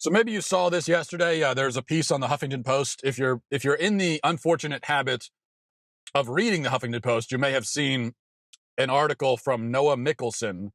So maybe you saw this yesterday. There's a piece on the Huffington Post. If you're in the unfortunate habit of reading the Huffington Post, you may have seen an article from Noah Mickelson.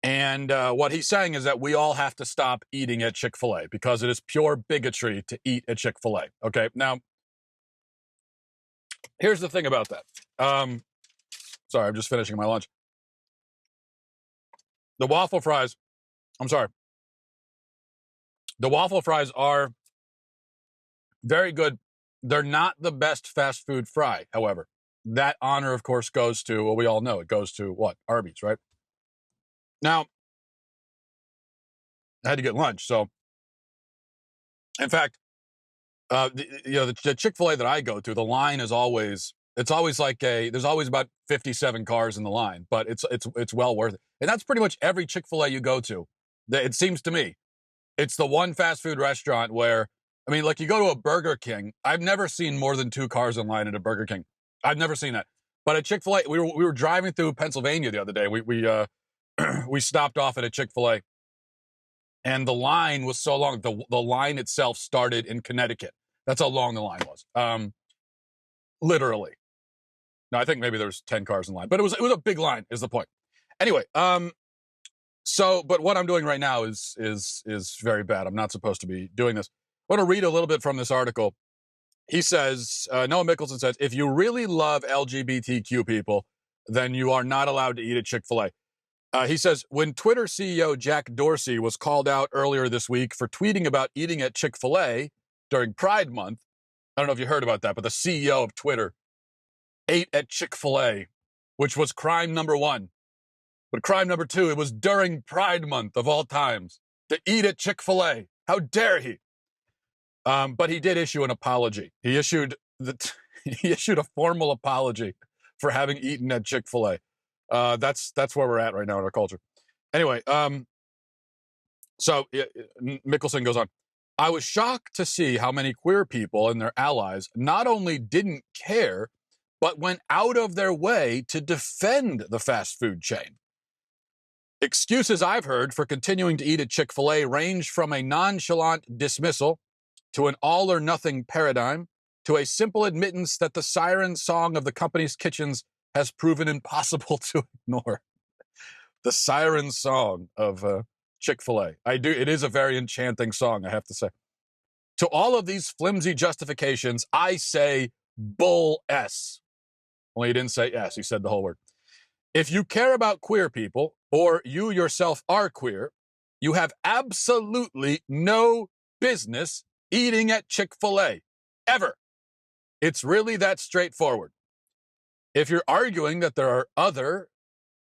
And what he's saying is that we all have to stop eating at Chick Fil A because it is pure bigotry to eat at Chick Fil A. Okay, now, here's the thing about that. Sorry, I'm just finishing my lunch. The waffle fries, I'm sorry. The waffle fries are very good. They're not the best fast food fry, however. That honor, of course, goes to, well, we all know it goes to what? Arby's, right? Now, I had to get lunch, so in fact, the Chick Fil A that I go to, the line is always like there's always about 57 cars in the line, but it's well worth it, and that's pretty much every Chick Fil A you go to. It seems to me, it's the one fast food restaurant where, I mean, like you go to a Burger King, I've never seen more than 2 cars in line at a Burger King. I've never seen that, but at Chick Fil A, we were driving through Pennsylvania the other day. We stopped off at a Chick Fil A. And the line was so long. The line itself started in Connecticut. That's how long the line was. Literally. No, I think maybe there was 10 cars in line, but it was a big line, is the point. Anyway, but what I'm doing right now is very bad. I'm not supposed to be doing this. I want to read a little bit from this article. He says, Noah Mickelson says, if you really love LGBTQ people, then you are not allowed to eat at Chick Fil A. He says, when Twitter CEO Jack Dorsey was called out earlier this week for tweeting about eating at Chick Fil A during Pride Month, I don't know if you heard about that, but the CEO of Twitter ate at Chick Fil A, which was crime number 1. But crime number 2, it was during Pride Month of all times to eat at Chick Fil A. How dare he? But he did issue an apology. He issued a formal apology for having eaten at Chick Fil A. That's where we're at right now in our culture. Anyway, so Mickelson goes on. I was shocked to see how many queer people and their allies not only didn't care, but went out of their way to defend the fast food chain. Excuses I've heard for continuing to eat at Chick Fil A range from a nonchalant dismissal to an all-or-nothing paradigm to a simple admittance that the siren song of the company's kitchens has proven impossible to ignore. The siren song of Chick Fil A. It is a very enchanting song, I have to say. To all of these flimsy justifications, I say bull S. Only he didn't say S, he said the whole word. If you care about queer people, or you yourself are queer, you have absolutely no business eating at Chick Fil A. Ever. It's really that straightforward. If you're arguing that there are other,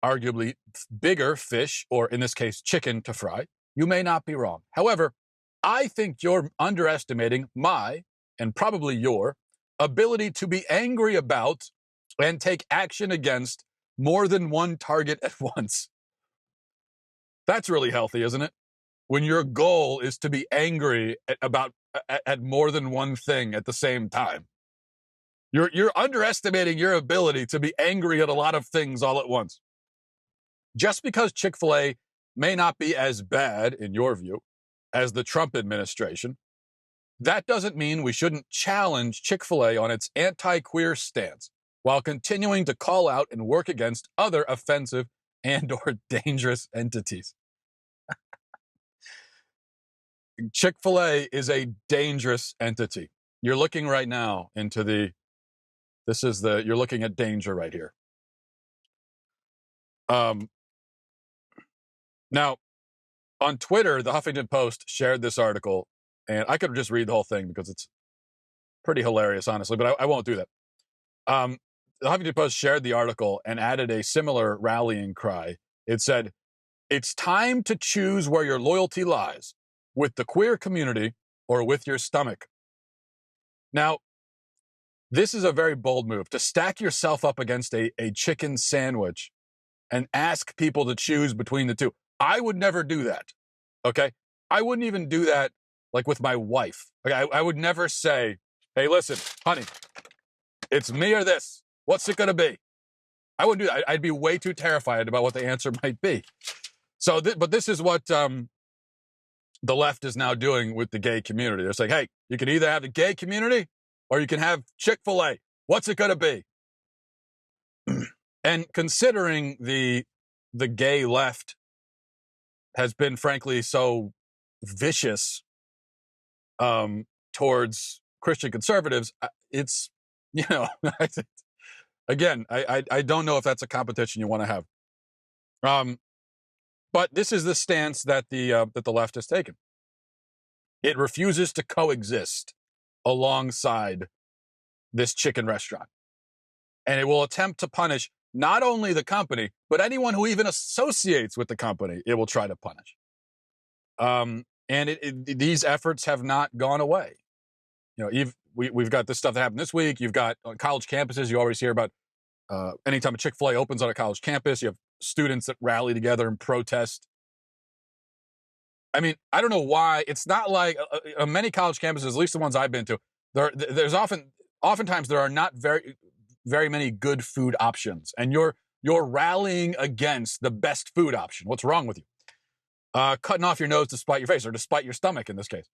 arguably bigger fish, or in this case, chicken to fry, you may not be wrong. However, I think you're underestimating my, and probably your, ability to be angry about and take action against more than one target at once. That's really healthy, isn't it? When your goal is to be angry at more than one thing at the same time. You're underestimating your ability to be angry at a lot of things all at once. Just because Chick Fil A may not be as bad, in your view, as the Trump administration, that doesn't mean we shouldn't challenge Chick Fil A on its anti-queer stance while continuing to call out and work against other offensive and or dangerous entities. Chick Fil A is a dangerous entity. You're looking right now into you're looking at danger right here. Now, on Twitter, the Huffington Post shared this article, and I could just read the whole thing because it's pretty hilarious, honestly, but I won't do that. The Huffington Post shared the article and added a similar rallying cry. It said, "It's time to choose where your loyalty lies, with the queer community or with your stomach." Now, this is a very bold move, to stack yourself up against a chicken sandwich and ask people to choose between the two. I would never do that, okay? I wouldn't even do that, like, with my wife. Okay? I would never say, hey, listen, honey, it's me or this. What's it going to be? I wouldn't do that. I'd be way too terrified about what the answer might be. So, but this is what the left is now doing with the gay community. They're saying, hey, you can either have the gay community or you can have Chick Fil A. What's it going to be? And considering the gay left has been, frankly, so vicious towards Christian conservatives, it's, again, I don't know if that's a competition you want to have. But this is the stance that the left has taken. It refuses to coexist alongside this chicken restaurant. And it will attempt to punish not only the company, but anyone who even associates with the company, it will try to punish. And these efforts have not gone away. We've got this stuff that happened this week. You've got on college campuses, you always hear about anytime a Chick Fil A opens on a college campus, you have students that rally together and protest. I mean, I don't know why. It's not like many college campuses, at least the ones I've been to, there's oftentimes there are not very many good food options, and you're rallying against the best food option. What's wrong with you? Cutting off your nose to spite your face, or to spite your stomach in this case.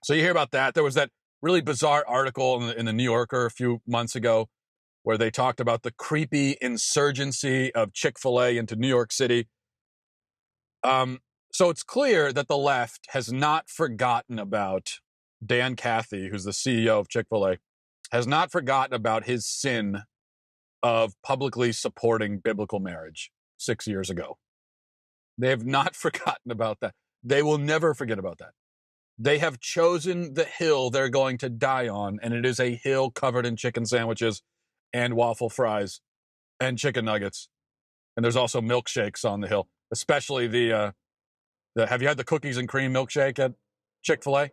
So you hear about that. There was that really bizarre article in the New Yorker a few months ago where they talked about the creepy insurgency of Chick Fil A into New York City. So it's clear that the left has not forgotten about Dan Cathy, who's the CEO of Chick Fil A, has not forgotten about his sin of publicly supporting biblical marriage 6 years ago. They have not forgotten about that. They will never forget about that. They have chosen the hill they're going to die on, and it is a hill covered in chicken sandwiches and waffle fries and chicken nuggets. And there's also milkshakes on the hill, especially the have you had the cookies and cream milkshake at Chick Fil A?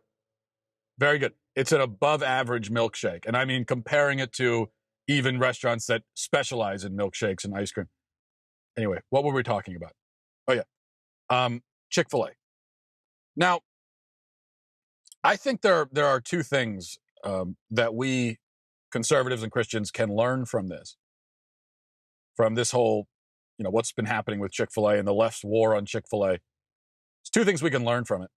Very good. It's an above average milkshake. And I mean, comparing it to even restaurants that specialize in milkshakes and ice cream. Anyway, what were we talking about? Oh, yeah. Chick Fil A. Now, I think there are two things that we conservatives and Christians can learn from this whole, what's been happening with Chick Fil A and the left's war on Chick Fil A. There's two things we can learn from it.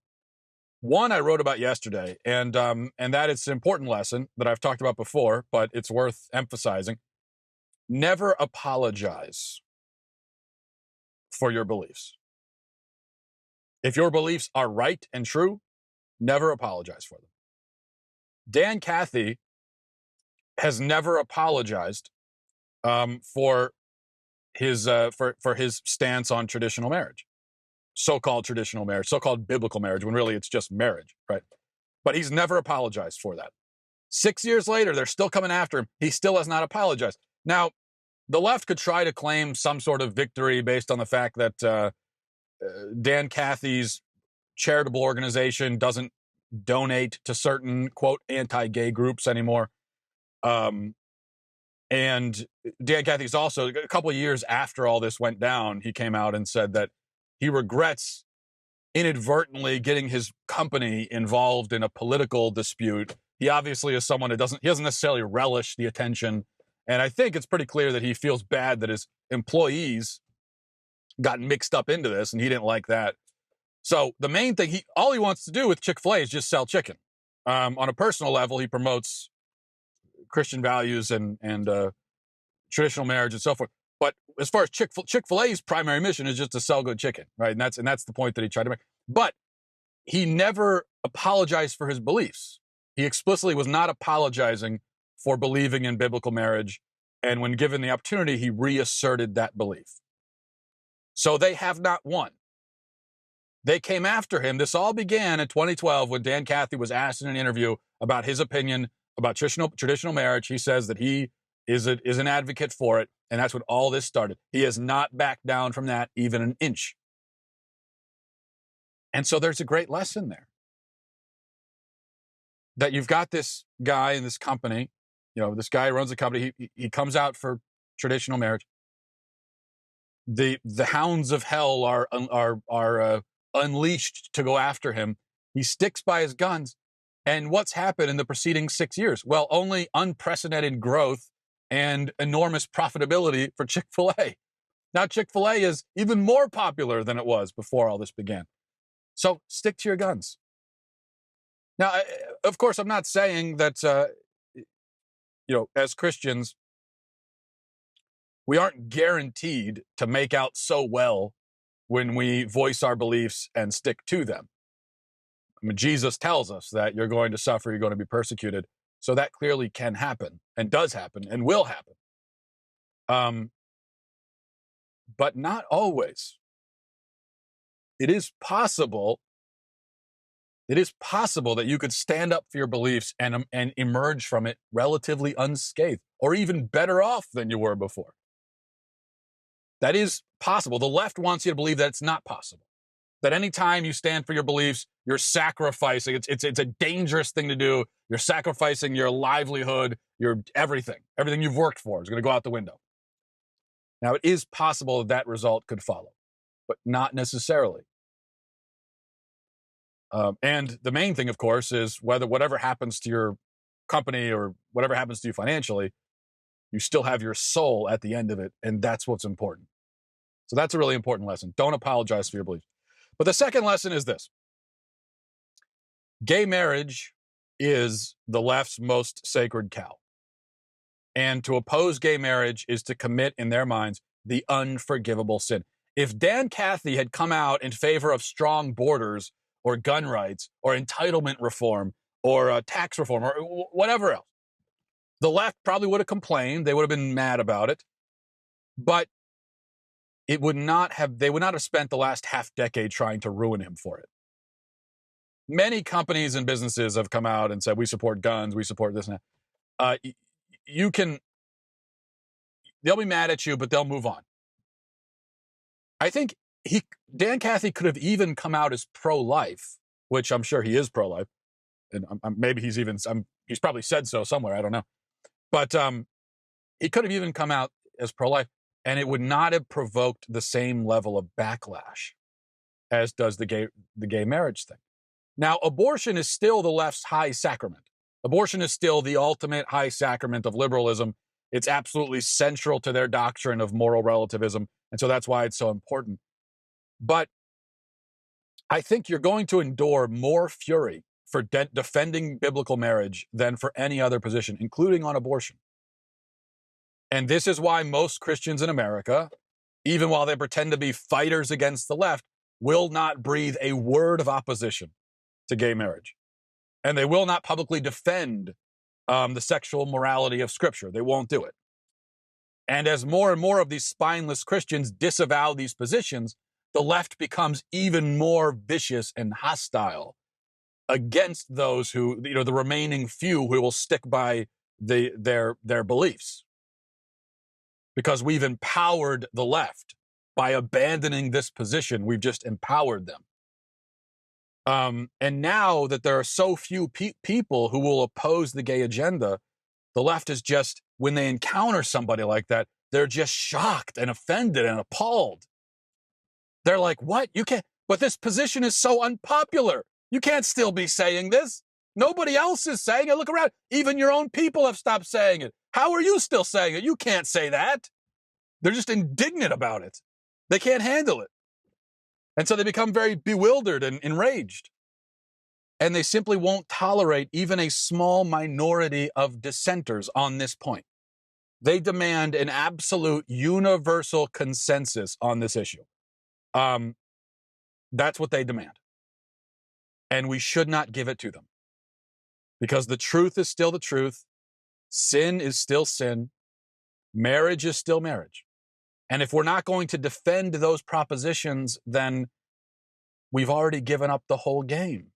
One I wrote about yesterday, and that it's an important lesson that I've talked about before, but it's worth emphasizing. Never apologize for your beliefs. If your beliefs are right and true, never apologize for them. Dan Cathy has never apologized for his stance on traditional marriage. So-called traditional marriage, so-called biblical marriage, when really it's just marriage, right? But he's never apologized for that. 6 years later, they're still coming after him. He still has not apologized. Now, the left could try to claim some sort of victory based on the fact that Dan Cathy's charitable organization doesn't donate to certain, quote, anti-gay groups anymore. And Dan Cathy's also, a couple of years after all this went down, he came out and said that he regrets inadvertently getting his company involved in a political dispute. He obviously is someone who doesn't necessarily relish the attention. And I think it's pretty clear that he feels bad that his employees got mixed up into this, and he didn't like that. So the main thing, all he wants to do with Chick Fil A is just sell chicken. On a personal level, he promotes Christian values and traditional marriage and so forth. But as far as Chick Fil A's primary mission is just to sell good chicken, right? And that's the point that he tried to make. But he never apologized for his beliefs. He explicitly was not apologizing for believing in biblical marriage. And when given the opportunity, he reasserted that belief. So they have not won. They came after him. This all began in 2012 when Dan Cathy was asked in an interview about his opinion about traditional marriage. He says that he is an advocate for it, and that's when all this started. He has not backed down from that even an inch. And so there's a great lesson there. That you've got this guy in this company, this guy runs a company, he comes out for traditional marriage. The hounds of hell are unleashed to go after him. He sticks by his guns. And what's happened in the preceding 6 years? Well, only unprecedented growth and enormous profitability for Chick Fil A. Now Chick Fil A is even more popular than it was before all this began. So stick to your guns. Now, of course, I'm not saying that, as Christians, we aren't guaranteed to make out so well when we voice our beliefs and stick to them. I mean, Jesus tells us that you're going to suffer, you're going to be persecuted. So that clearly can happen and does happen and will happen. But not always. It is possible that you could stand up for your beliefs and emerge from it relatively unscathed, or even better off than you were before. That is possible. The left wants you to believe that it's not possible. That anytime you stand for your beliefs, you're sacrificing. It's a dangerous thing to do. You're sacrificing your livelihood, your everything. Everything you've worked for is going to go out the window. Now, it is possible that result could follow, but not necessarily. And the main thing, of course, is whatever happens to your company or whatever happens to you financially, you still have your soul at the end of it, and that's what's important. So that's a really important lesson. Don't apologize for your beliefs. But the second lesson is this. Gay marriage is the left's most sacred cow. And to oppose gay marriage is to commit, in their minds, the unforgivable sin. If Dan Cathy had come out in favor of strong borders or gun rights or entitlement reform or tax reform or whatever else, the left probably would have complained. They would have been mad about it. But they would not have spent the last half decade trying to ruin him for it. Many companies and businesses have come out and said, we support guns, we support this and that. They'll be mad at you, but they'll move on. I think Dan Cathy could have even come out as pro-life, which I'm sure he is pro-life. And maybe he's probably said so somewhere, I don't know. But he could have even come out as pro-life, and it would not have provoked the same level of backlash as does the gay marriage thing. Now, abortion is still the left's high sacrament. Abortion is still the ultimate high sacrament of liberalism. It's absolutely central to their doctrine of moral relativism, and so that's why it's so important. But I think you're going to endure more fury for defending biblical marriage than for any other position, including on abortion. And this is why most Christians in America, even while they pretend to be fighters against the left, will not breathe a word of opposition to gay marriage. And they will not publicly defend the sexual morality of Scripture. They won't do it. And as more and more of these spineless Christians disavow these positions, the left becomes even more vicious and hostile against those who, the remaining few who will stick by their beliefs. Because we've empowered the left by abandoning this position. We've just empowered them. And now that there are so few people who will oppose the gay agenda, the left is just, when they encounter somebody like that, they're just shocked and offended and appalled. They're like, what? You can't, but this position is so unpopular. You can't still be saying this. Nobody else is saying it. Look around. Even your own people have stopped saying it. How are you still saying it? You can't say that. They're just indignant about it. They can't handle it. And so they become very bewildered and enraged. And they simply won't tolerate even a small minority of dissenters on this point. They demand an absolute universal consensus on this issue. That's what they demand. And we should not give it to them. Because the truth is still the truth. Sin is still sin. Marriage is still marriage. And if we're not going to defend those propositions, then we've already given up the whole game.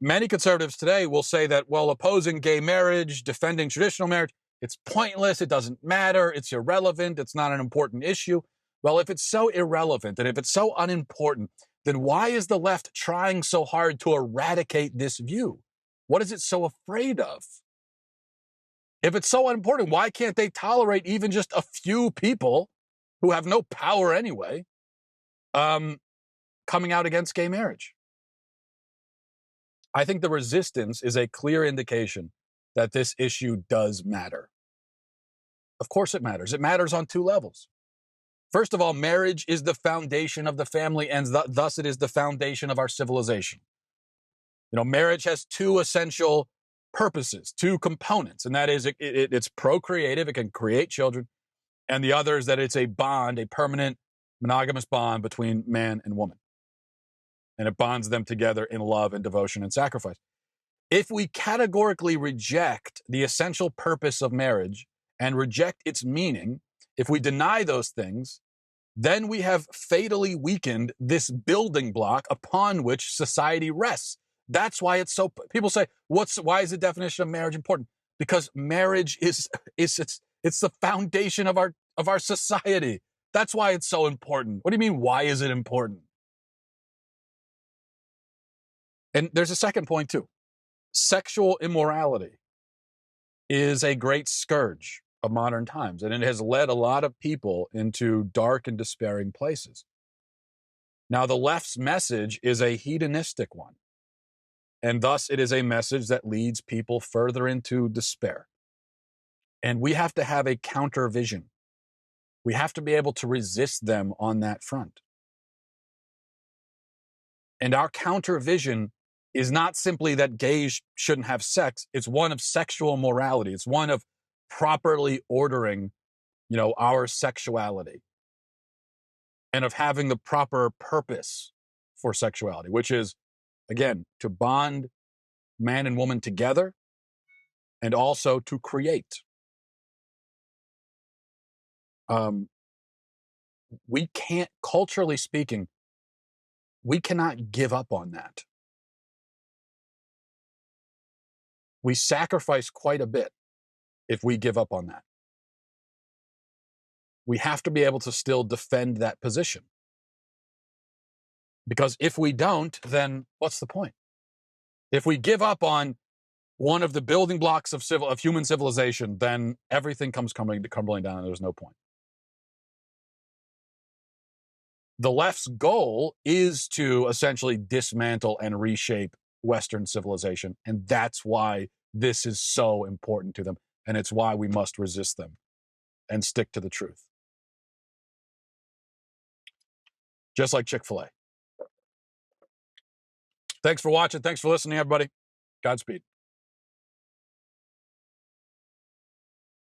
Many conservatives today will say that, well, opposing gay marriage, defending traditional marriage, it's pointless, it doesn't matter, it's irrelevant, it's not an important issue. Well, if it's so irrelevant and if it's so unimportant, then why is the left trying so hard to eradicate this view? What is it so afraid of? If it's so unimportant, why can't they tolerate even just a few people who have no power anyway, coming out against gay marriage? I think the resistance is a clear indication that this issue does matter. Of course it matters. It matters on two levels. First of all, marriage is the foundation of the family, and thus it is the foundation of our civilization. Marriage has two essential purposes, two components, and that is it's procreative, it can create children, and the other is that it's a bond, a permanent monogamous bond between man and woman. And it bonds them together in love and devotion and sacrifice. If we categorically reject the essential purpose of marriage and reject its meaning, if we deny those things, then we have fatally weakened this building block upon which society rests. That's why it's so. People say, why is the definition of marriage important? Because marriage it's the foundation of our society. That's why it's so important. What do you mean? Why is it important? And there's a second point too. Sexual immorality is a great scourge of modern times, and it has led a lot of people into dark and despairing places. Now, the left's message is a hedonistic one, and thus it is a message that leads people further into despair. And we have to have a counter vision. We have to be able to resist them on that front. And our counter vision is not simply that gays shouldn't have sex. It's one of sexual morality. It's one of properly ordering, our sexuality and of having the proper purpose for sexuality, which is, again, to bond man and woman together and also to create. We can't, culturally speaking, we cannot give up on that. We sacrifice quite a bit if we give up on that. We have to be able to still defend that position. Because if we don't, then what's the point? If we give up on one of the building blocks of human civilization, then everything comes crumbling down and there's no point. The left's goal is to essentially dismantle and reshape Western civilization, and that's why this is so important to them, and it's why we must resist them and stick to the truth. Just like Chick Fil A. Thanks for watching. Thanks for listening, everybody. Godspeed.